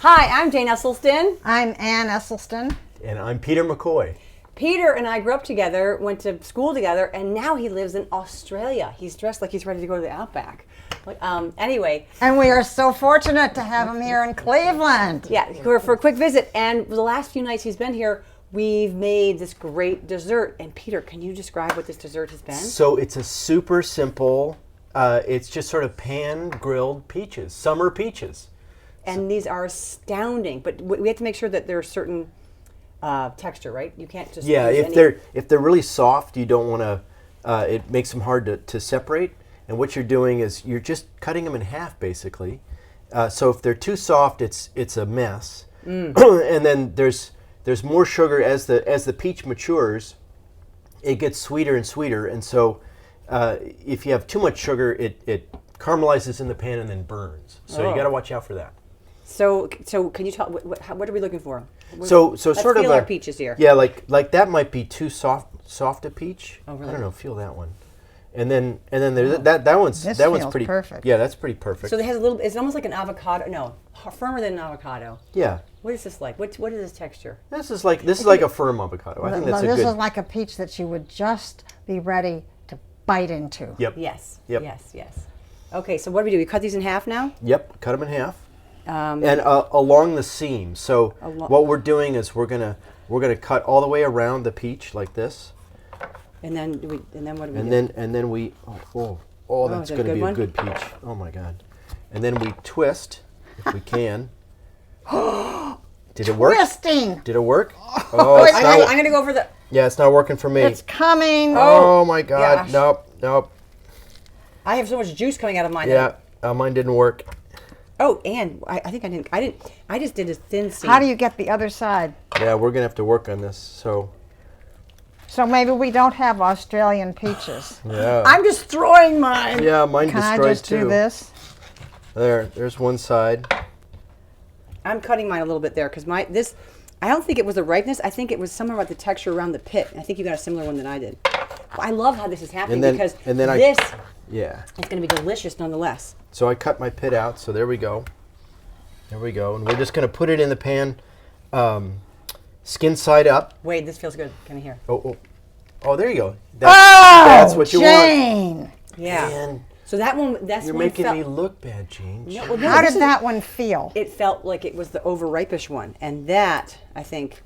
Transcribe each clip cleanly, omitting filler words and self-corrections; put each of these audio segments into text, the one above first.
Hi, I'm Jane Esselstyn. I'm Ann Esselstyn. And I'm Peter McCoy. Peter and I grew up together, went to school together, and now he lives in Australia. He's dressed like he's ready to go to the Outback. Anyway. And we are so fortunate to have him here in Cleveland. Yeah, for a quick visit. And the last few nights he's been here, we've made this great dessert. And Peter, can you describe what this dessert has been? So it's a super simple, it's just sort of pan-grilled peaches, summer peaches. And these are astounding, but we have to make sure that there's certain texture, right? You can't just if they're really soft, you don't want to. It makes them hard to separate. And what you're doing is you're just cutting them in half, basically. So if they're too soft, it's a mess. And then there's more sugar as the peach matures. It gets sweeter and sweeter, and so if you have too much sugar, it caramelizes in the pan and then burns. So you got to watch out for that. So can you tell what are we looking for? So Let's sort of feel our peaches here. Yeah, like that might be too soft a peach. Oh, really? I don't know. Feel that one, and then there's that one's pretty perfect. Yeah, that's pretty perfect. So it has a little. It's almost like an avocado. No, firmer than an avocado. Yeah. What is this like? What is this texture? This is like a firm avocado. I think that's This is like a peach that you would just be ready to bite into. Yep. Yes. Yep. Yes. Okay, so what do? We cut these in half now? Yep. Cut them in half. And along the seam. So what we're doing is we're gonna cut all the way around the peach like this. And then what do we and do? then we that's is that a gonna good be one? a good peach. Oh my God. And then we twist if we can. Did it work? Twisting. Did it work? Oh, it's not. I'm gonna go for the. Yeah, it's not working for me. It's coming. Oh my God. gosh. Nope. I have so much juice coming out of mine. Yeah, mine didn't work. Oh, and I think I didn't. I just did a thin seam. How do you get the other side? Yeah, we're gonna have to work on this. So maybe we don't have Australian peaches. yeah. I'm destroying mine. Yeah, mine Can I destroys just too. do this? There's one side. I'm cutting mine a little bit there because I don't think it was the ripeness. I think it was somewhere about the texture around the pit. I think you got a similar one than I did. I love how this is happening because this Yeah. is going to be delicious nonetheless. So I cut my pit out. So there we go. And we're just gonna put it in the pan, skin side up. Wait, this feels good. Come here. Oh, there you go. That's what you want. Jane. Yeah. Man, So that one, that's you're one making felt, me look bad, Jane. No, well, no, How this did is- that one feel? It felt like it was the over-ripish one, and that I think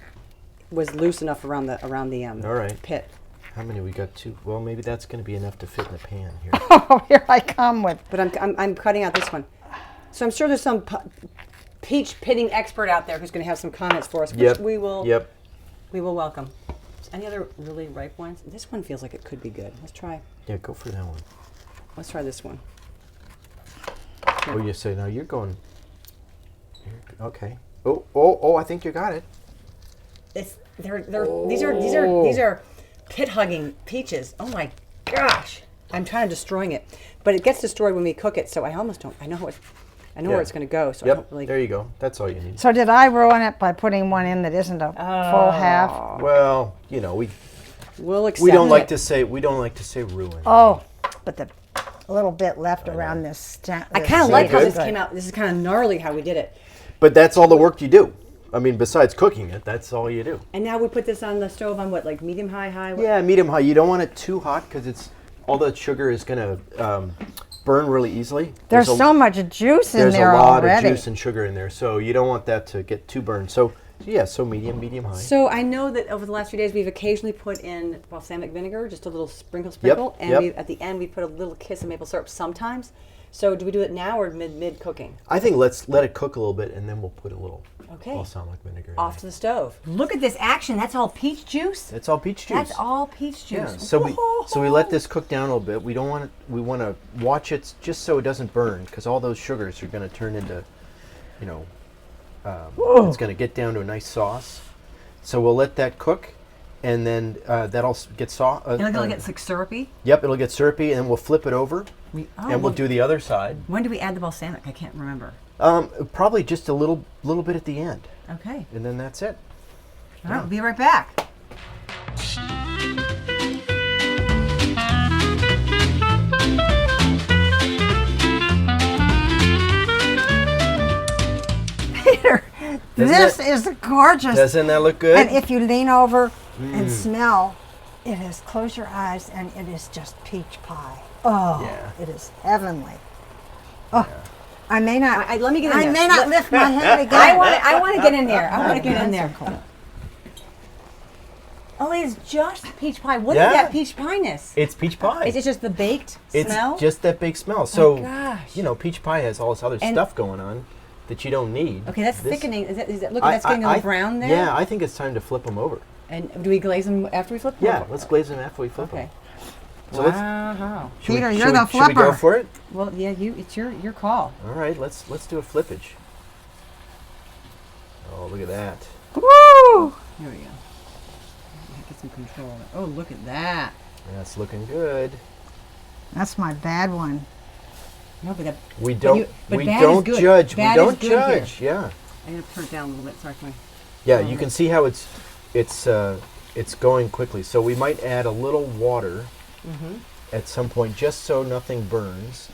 was loose enough around the All right. pit. How many we got? Two. Well, maybe that's going to be enough to fit in the pan here. Oh, here I come with. But I'm cutting out this one. So I'm sure there's some peach pitting expert out there who's going to have some comments for us, which we will welcome. Any other really ripe ones? This one feels like it could be good. Let's try. Yeah, go for that one. Let's try this one. Oh, you say now you're going. Okay. Oh! I think you got it. These are pit hugging peaches. Oh my gosh! I'm trying to destroying it, but it gets destroyed when we cook it. So I almost don't. I know where it's going to go. So I don't really. There you go. That's all you need. So did I ruin it by putting one in that isn't a full half? Well, We'll accept we don't like it. to say ruin. Oh, but the little bit left around this. I kind of like how good? this came out. This is kind of gnarly how we did it. But that's all the work you do. I mean, besides cooking it, that's all you do. And now we put this on the stove on what, like medium high? What? Yeah, medium high. You don't want it too hot because all the sugar is going to burn really easily. There's so much juice in there There's a lot already. of juice and sugar in there, so you don't want that to get too burned. So medium high. So I know that over the last few days we've occasionally put in balsamic vinegar, just a little sprinkle, and at the end we put a little kiss of maple syrup sometimes. So do we do it now or mid cooking? I think let's let it cook a little bit, and then we'll put a little Okay. balsamic vinegar in Off there. to the stove. Look at this action. That's all peach juice. That's all peach juice. That's all peach juice. Yeah. So we let this cook down a little bit. We don't want it. We want to watch it just so it doesn't burn, because all those sugars are going to turn into, it's going to get down to a nice sauce. So we'll let that cook, and then that'll get soft. It'll get like syrupy. Yep, it'll get syrupy, and then we'll flip it over, and we'll do the other side. When do we add the balsamic? I can't remember. Probably just a little bit at the end, Okay. and then that's it. All right, we'll be right back. Peter, This is gorgeous. Doesn't that look good? And if you lean over and smell, it is, close your eyes, and it is just peach pie. Oh, it is heavenly. Oh, I may not. Let me get in there. I may not lift my head again. I want to get in there. I want to get in there. Oh, it's just peach pie. What is that peach pie-ness? It's peach pie. Is it just the baked smell? It's just that baked smell. So, gosh. you know, peach pie has all this other stuff going on that you don't need. Okay, that's thickening. Is that look, that's getting a little brown there? Yeah, I think it's time to flip them over. And do we glaze them after we flip them? Yeah, let's glaze them after we flip them. So wow. Peter, you're the flipper. Should we go for it? Well, yeah, it's your call. All right, let's do a flippage. Oh, look at that. Woo! Here we go. Get some control. Oh, look at that. That's looking good. That's my bad one. No, but we don't judge. We don't judge. Yeah. I'm gonna turn it down a little bit. Sorry, Tony. Yeah, you can see how it's going quickly. So we might add a little water at some point, just so nothing burns.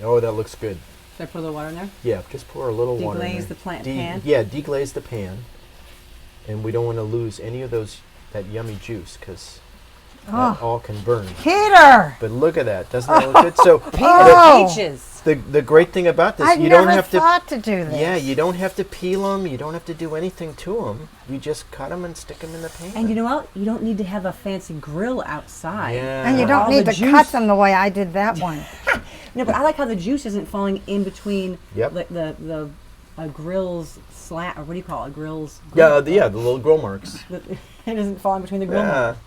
Oh, that looks good. Should I put a little water in there? Yeah, just pour a little water in there. Deglaze the pan? Yeah, deglaze the pan. And we don't want to lose any of that yummy juice, because that all can burn. Peter! But look at that. Doesn't that look good? So peaches. The great thing about this, you don't have to thought to do this. Yeah, you don't have to peel them. You don't have to do anything to them. You just cut them and stick them in the pan. And you know what? You don't need to have a fancy grill outside. Yeah. And you don't need to cut them the way I did that one. No, but I like how the juice isn't falling in between the grill's slat, or what do you call it? Grill's. Yeah, the little grill marks. It doesn't fall in between the grill marks.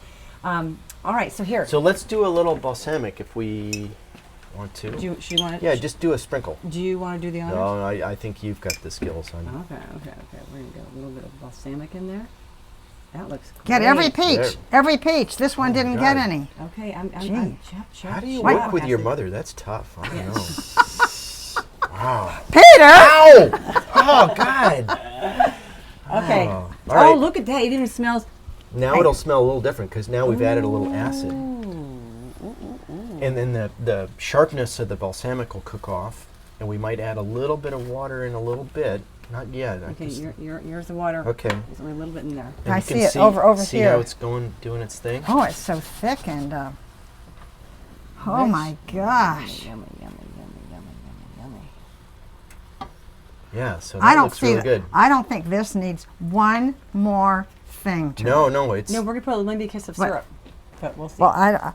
All right, so here. So let's do a little balsamic if we want to. Do you want to? Yeah, just do a sprinkle. Do you want to do the honors? No, I think you've got the skills on. Okay. We're going to get a little bit of balsamic in there. That looks great. Get every peach. There. Every peach. This one didn't get any. Okay, I'm chop. How do you work with your mother? That's tough. I don't know. Wow. Peter! Ow! Oh, God. Okay. All right. Oh, look at that. It even smells. Now it'll smell a little different, because now we've added a little acid. And then the sharpness of the balsamic will cook off, and we might add a little bit of water in a little bit. Not yet. Okay, here's the water. Okay. There's only a little bit in there. And I see it over here. See how it's doing its thing? Oh, it's so thick and, oh my gosh. Yummy. Yeah, so that looks really good. I don't think this needs one more thing to it. No, it's... No, we're going to put maybe a kiss of syrup, but we'll see. Well,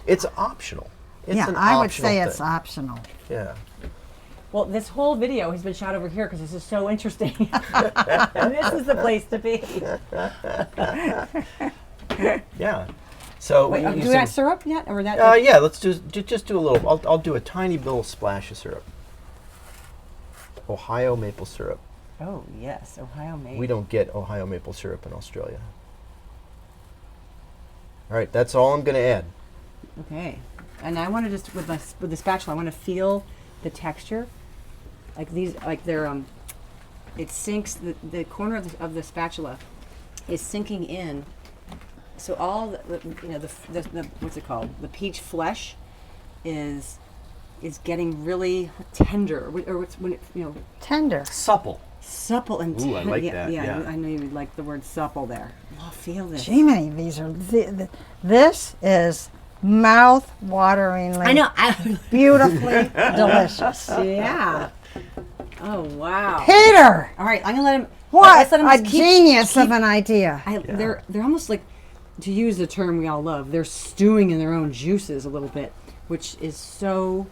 it's optional. I would say it's optional. Yeah. Well, this whole video has been shot over here because this is so interesting. And this is the place to be. Yeah. So wait, do that syrup yet, or that? Yeah. Let's just do a little. I'll do a tiny little splash of syrup. Ohio maple syrup. Oh yes, Ohio maple. We don't get Ohio maple syrup in Australia. All right, that's all I'm going to add. Okay, and I want to just with the spatula, I want to feel the texture. Like these, like they're it sinks. The corner of the spatula is sinking in. So all the what's it called? The peach flesh is getting really tender, or what's when it, tender, supple and ooh, I like that. Yeah, I know you would like the word supple there. Oh, feel this. Jiminy, these are this is mouth-wateringly. I know. Beautifully delicious. Yeah. Oh wow. Peter. All right, I'm gonna let him. What a genius of an idea. They're almost like, to use the term we all love, they're stewing in their own juices a little bit, which is so.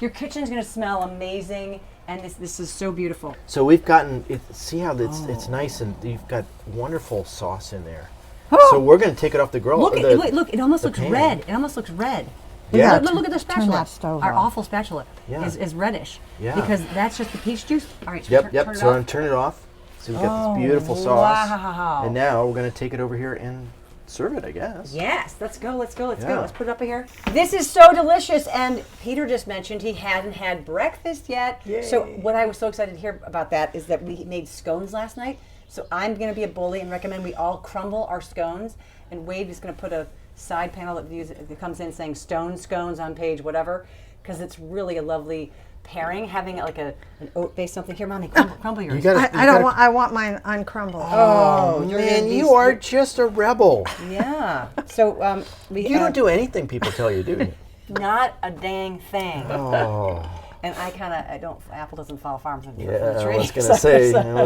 Your kitchen's gonna smell amazing, and this is so beautiful. So we've gotten it. See how it's nice, and you've got wonderful sauce in there. Oh. So we're gonna take it off the grill. Look! It almost looks red. It almost looks red. Yeah. Look at the spatula. Turn that stove Our off. awful spatula is reddish. Yeah. Because that's just the peach juice. All right. Yep. Turn it So I'm off. gonna turn it off. So we've got this beautiful sauce. Wow. And now we're gonna take it over here and serve it, I guess. Yes, let's go. Let's go. Yeah. Let's put it up here. This is so delicious, and Peter just mentioned he hadn't had breakfast yet. Yay. So what I was so excited to hear about that is that we made scones last night. So I'm going to be a bully and recommend we all crumble our scones, and Wade is going to put a side panel that comes in saying stone scones on page whatever. because it's really a lovely pairing, having like an oat-based something. Here, Mommy, crumble yours. I want mine uncrumbled. Oh, man, you are just a rebel. Yeah. So you don't do anything people tell you, do you? Not a dang thing. Oh. And apple doesn't fall far from the Yeah, tree. I was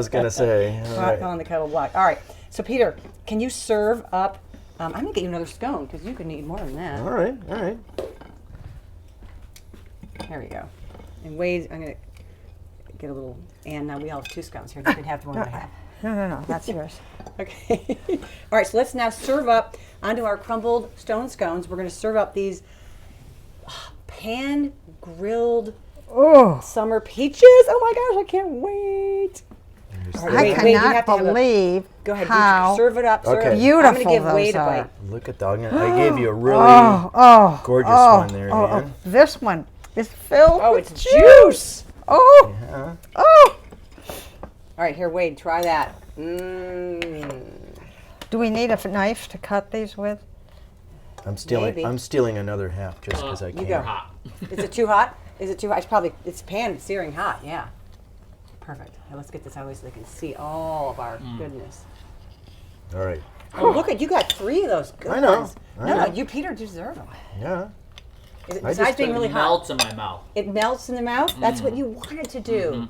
going to say. All Hot right. on the kettle black. All right. So, Peter, can you serve up, I'm going to get you another scone because you can eat more than that. All right. There we go. And Wade, I'm going to get a little, and now we all have 2 scones here. You can have 1.5. No, that's yours. Okay. All right, so let's now serve up onto our crumbled stone scones. We're going to serve up these pan-grilled summer peaches. Oh my gosh, I can't wait. I cannot believe go ahead, how serve it up. Okay. beautiful I'm going to give those Wade a are. bite. Look at that. I gave you a really gorgeous one there, man. This one is filled with it's juice. Oh. Yeah. Oh. All right, here, Wade, try that. Do we need a knife to cut these with? I'm stealing. Maybe. I'm stealing another half just because I can. You go. Is it too hot? Is it too hot? It's searing hot. Yeah. Perfect. Now let's get this out so they can see all of our goodness. All right. Oh, look at you got 3 of those good I know. ones. I No, know. you, Peter, deserve them. Yeah. Besides being really hot, melts in my mouth. it melts in the mouth. That's what you wanted to do.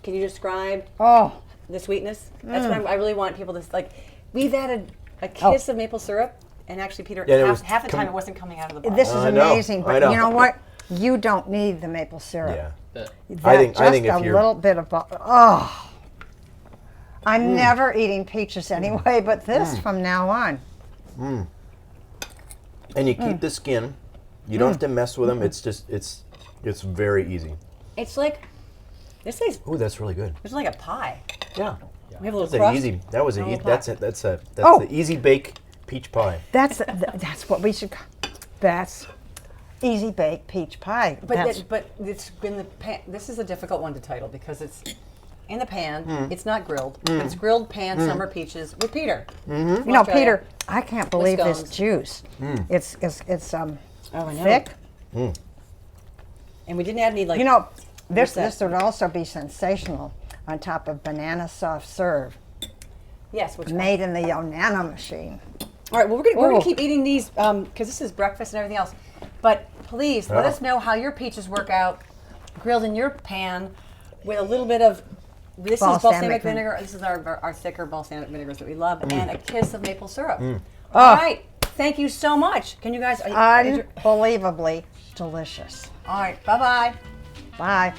Can you describe the sweetness? That's what I really want people to like. We've added a kiss of maple syrup, and actually, Peter, half the time it wasn't coming out of the bottle. This is amazing, I but know. you know what? You don't need the maple syrup. Yeah. I think if a you're- little bit of I'm never eating peaches anyway, but this from now on. And you keep the skin. You don't have to mess with them. It's just it's very easy. It's like this is. Oh, that's really good. It's like a pie. Yeah. We have a little That's crust. easy. That was and a little that's pie. it. That's the easy bake peach pie. That's what we should. That's easy bake peach pie. But it's in the pan. This is a difficult one to title because it's in the pan. It's not grilled. But it's grilled pan summer peaches with Peter. You know, Peter, I can't believe this scones. juice. It's I know. thick. And we didn't add any like. You know, this that? would also be sensational on top of banana soft serve, Yes. Which made in the Yonana machine. All right. Well, we're gonna keep eating these because this is breakfast and everything else. But please let us know how your peaches work out, grilled in your pan, with a little bit of. This is balsamic vinegar. This is our thicker balsamic vinegars that we love, and a kiss of maple syrup. All right. Thank you so much. Can you guys? Unbelievably delicious. All right. Bye-bye. Bye.